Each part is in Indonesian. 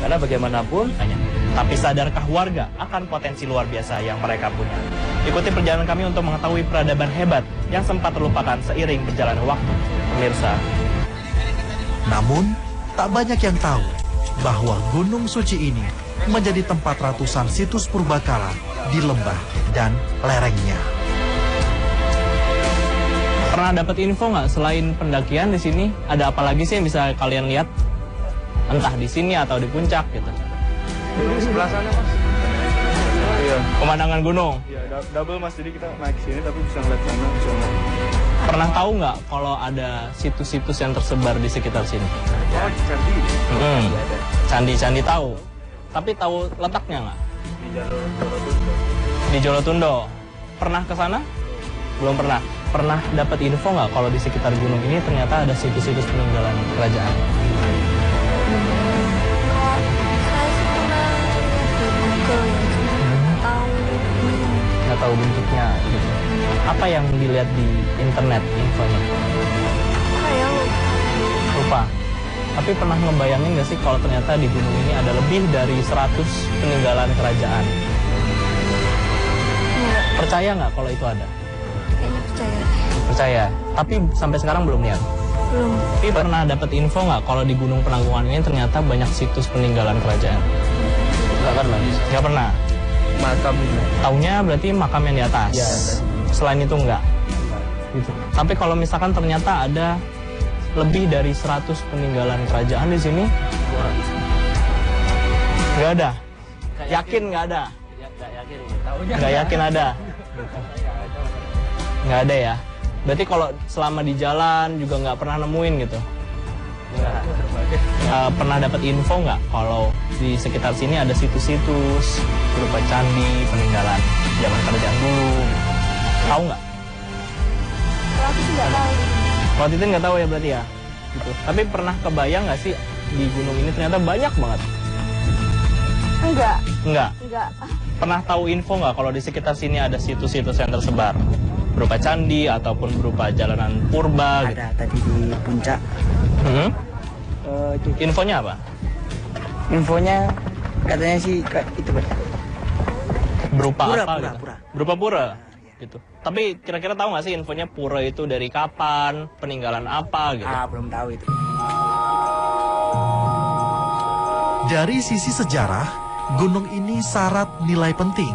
Karena bagaimanapun, tapi sadarkah warga akan potensi luar biasa yang mereka punya? Ikuti perjalanan kami untuk mengetahui peradaban hebat yang sempat terlupakan seiring berjalannya waktu. Pemirsa. Namun, tak banyak yang tahu bahwa Gunung Suci ini menjadi tempat ratusan situs purbakala di lembah dan lerengnya. Pernah dapat info nggak selain pendakian di sini ada apa lagi sih yang bisa kalian lihat? Entah di sini atau di puncak gitu. di sebelah sana mas. Iya. Pemandangan gunung. Iya, double mas. Jadi kita naik sini tapi bisa ngeliat sana, bisa ngeliat. Pernah tahu nggak kalau ada situs-situs yang tersebar di sekitar sini? Oh, candi. Candi-candi tahu. Tapi tahu letaknya nggak? Di jalur Jolotundo. Di Jolotundo. Pernah ke sana? Belum pernah. Pernah dapat info nggak kalau di sekitar gunung ini ternyata ada situs-situs peninggalan kerajaan? Nggak tahu bentuknya gitu. Apa yang dilihat di internet infonya? Lupa. Tapi pernah ngebayangin nggak sih kalau ternyata di gunung ini ada lebih dari 100 peninggalan kerajaan? Percaya nggak kalau itu ada? Kayaknya percaya. Percaya. Tapi sampai sekarang belum lihat. Belum. Tapi pernah dapat info nggak kalau di Gunung Penanggungan ini ternyata banyak situs peninggalan kerajaan? Nggak pernah. Nggak pernah. Makam ini. Taunya berarti makam yang di atas. Ya, Selain itu enggak. Gitu. Tapi kalau misalkan ternyata ada lebih dari 100 peninggalan kerajaan di sini, nggak ada. Yakin nggak ada? Nggak yakin. Nggak yakin ada. Nggak ada ya. Berarti kalau selama di jalan juga nggak pernah nemuin gitu. Pernah dapat info nggak kalau di sekitar sini ada situs-situs berupa candi peninggalan zaman kerajaan dulu? Tahu nggak? Kalau aku sih nggak tahu. Waktu itu nggak tahu ya berarti ya. Gitu. Tapi pernah kebayang nggak sih di gunung ini ternyata banyak banget? Enggak. Nggak. Enggak. Pernah tahu info nggak kalau di sekitar sini ada situs-situs yang tersebar berupa candi ataupun berupa jalanan purba? Gitu? Ada tadi di puncak. Itu Infonya apa? infonya katanya sih itu Pak. Berupa Pura, apa? pura, Gitu? pura. Berupa pura. Iya. Gitu. Tapi kira-kira tahu nggak sih infonya pura itu dari kapan, peninggalan apa gitu? Belum tahu itu. Dari sisi sejarah, gunung ini syarat nilai penting.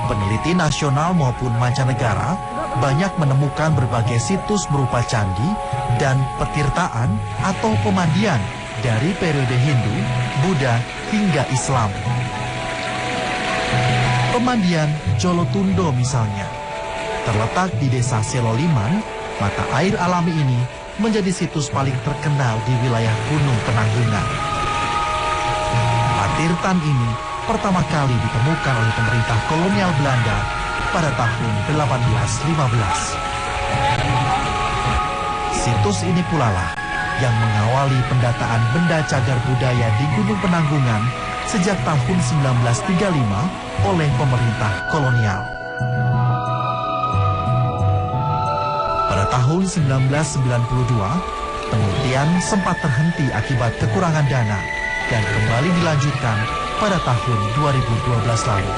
Peneliti nasional maupun mancanegara banyak menemukan berbagai situs berupa candi dan petirtaan atau pemandian dari periode Hindu, Buddha, hingga Islam. Pemandian Jolotundo misalnya, terletak di desa Seloliman, mata air alami ini menjadi situs paling terkenal di wilayah Gunung Penanggungan. Patirtan ini pertama kali ditemukan oleh pemerintah kolonial Belanda pada tahun 1815. Situs ini pula lah yang mengawali pendataan benda cagar budaya di Gunung Penanggungan sejak tahun 1935 oleh pemerintah kolonial. Pada tahun 1992, penelitian sempat terhenti akibat kekurangan dana dan kembali dilanjutkan pada tahun 2012 lalu.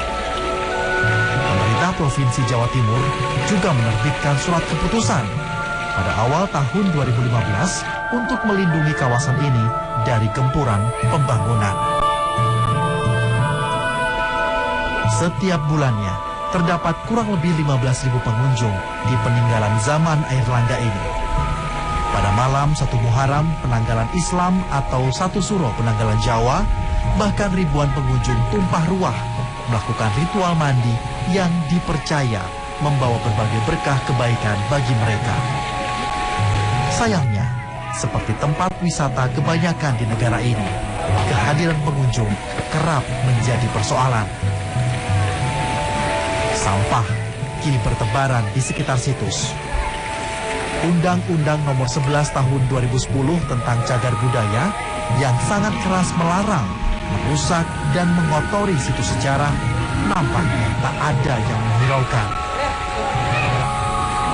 Pemerintah Provinsi Jawa Timur juga menerbitkan surat keputusan pada awal tahun 2015 untuk melindungi kawasan ini dari gempuran pembangunan. Setiap bulannya terdapat kurang lebih 15.000 pengunjung di peninggalan zaman Airlangga ini. Pada malam 1 Muharram penanggalan Islam atau 1 Suro penanggalan Jawa, bahkan ribuan pengunjung tumpah ruah melakukan ritual mandi yang dipercaya membawa berbagai berkah kebaikan bagi mereka. Sayangnya, seperti tempat wisata kebanyakan di negara ini, kehadiran pengunjung kerap menjadi persoalan. Sampah kini bertebaran di sekitar situs. Undang-Undang Nomor 11 Tahun 2010 tentang Cagar Budaya yang sangat keras melarang merusak dan mengotori situs sejarah nampaknya tak ada yang menghiraukan.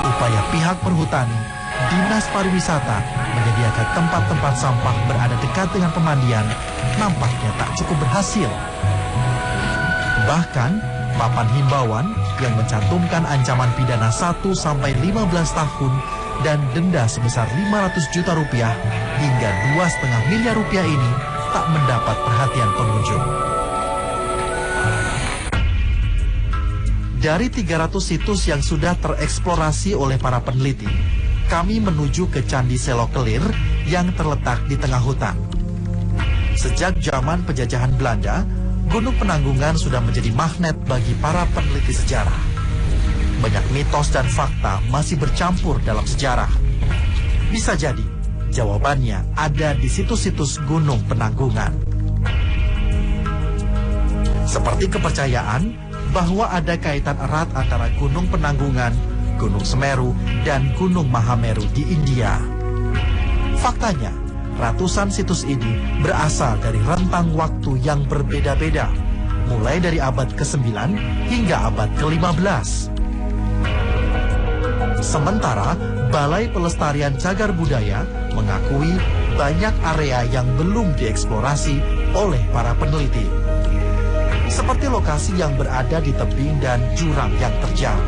Upaya pihak perhutani Dinas Pariwisata menyediakan tempat-tempat sampah berada dekat dengan pemandian nampaknya tak cukup berhasil. Bahkan, papan himbauan yang mencantumkan ancaman pidana 1 sampai 15 tahun dan denda sebesar 500 juta rupiah hingga 2,5 miliar rupiah ini tak mendapat perhatian pengunjung. Dari 300 situs yang sudah tereksplorasi oleh para peneliti, kami menuju ke Candi Selo Kelir yang terletak di tengah hutan. Sejak zaman penjajahan Belanda, Gunung Penanggungan sudah menjadi magnet bagi para peneliti sejarah. Banyak mitos dan fakta masih bercampur dalam sejarah. Bisa jadi, jawabannya ada di situs-situs Gunung Penanggungan. Seperti kepercayaan bahwa ada kaitan erat antara Gunung Penanggungan, Gunung Semeru, dan Gunung Mahameru di India. Faktanya, ratusan situs ini berasal dari rentang waktu yang berbeda-beda, mulai dari abad ke-9 hingga abad ke-15. Sementara, Balai Pelestarian Cagar Budaya mengakui banyak area yang belum dieksplorasi oleh para peneliti. Seperti lokasi yang berada di tebing dan jurang yang terjal.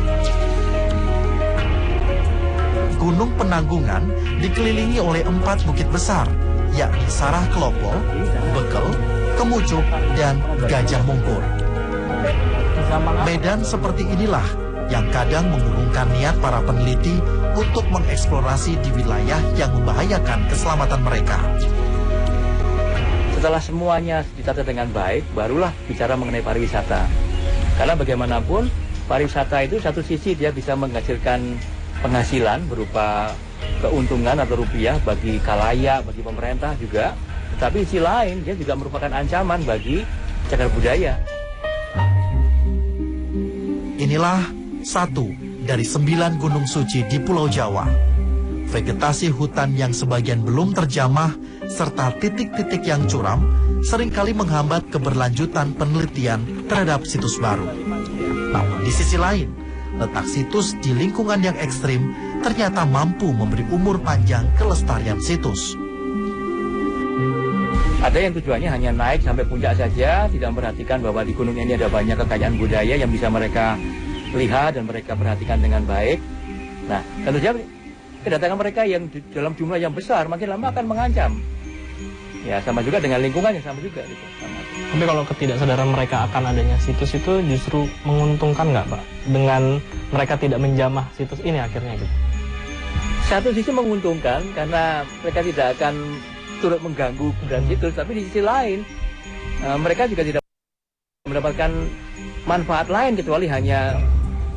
Gunung Penanggungan dikelilingi oleh 4 bukit besar, yakni Sarah Kelopol, Bekel, Kemucuk, dan Gajah Mungkur. Medan seperti inilah yang kadang mengurungkan niat para peneliti untuk mengeksplorasi di wilayah yang membahayakan keselamatan mereka. Setelah semuanya ditata dengan baik, barulah bicara mengenai pariwisata. Karena bagaimanapun, pariwisata itu satu sisi dia bisa menghasilkan penghasilan berupa keuntungan atau rupiah bagi khalayak, bagi pemerintah juga. Tetapi sisi lain, dia juga merupakan ancaman bagi cagar budaya. Inilah satu dari 9 gunung suci di Pulau Jawa. Vegetasi hutan yang sebagian belum terjamah serta titik-titik yang curam seringkali menghambat keberlanjutan penelitian terhadap situs baru. Namun di sisi lain, letak situs di lingkungan yang ekstrim ternyata mampu memberi umur panjang kelestarian situs. Ada yang tujuannya hanya naik sampai puncak saja, tidak memperhatikan bahwa di gunung ini ada banyak kekayaan budaya yang bisa mereka lihat dan mereka perhatikan dengan baik. Nah, tentu saja kedatangan mereka yang dalam jumlah yang besar makin lama akan mengancam. Ya, sama juga dengan lingkungan yang sama juga. Gitu. Tapi kalau ketidaksadaran mereka akan adanya situs itu justru menguntungkan nggak, Pak? Dengan mereka tidak menjamah situs ini akhirnya gitu. Satu sisi menguntungkan karena mereka tidak akan turut mengganggu keberadaan situs, tapi di sisi lain mereka juga tidak mendapatkan manfaat lain kecuali hanya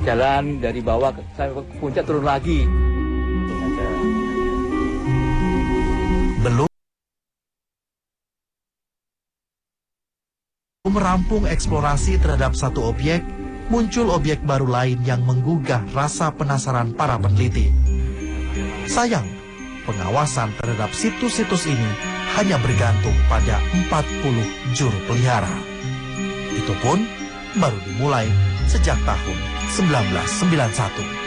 jalan dari bawah sampai ke puncak turun lagi. Belum merampung eksplorasi terhadap satu objek, muncul objek baru lain yang menggugah rasa penasaran para peneliti. Sayang, pengawasan terhadap situs-situs ini hanya bergantung pada 40 juru pelihara. Itu pun baru dimulai sejak tahun 1991.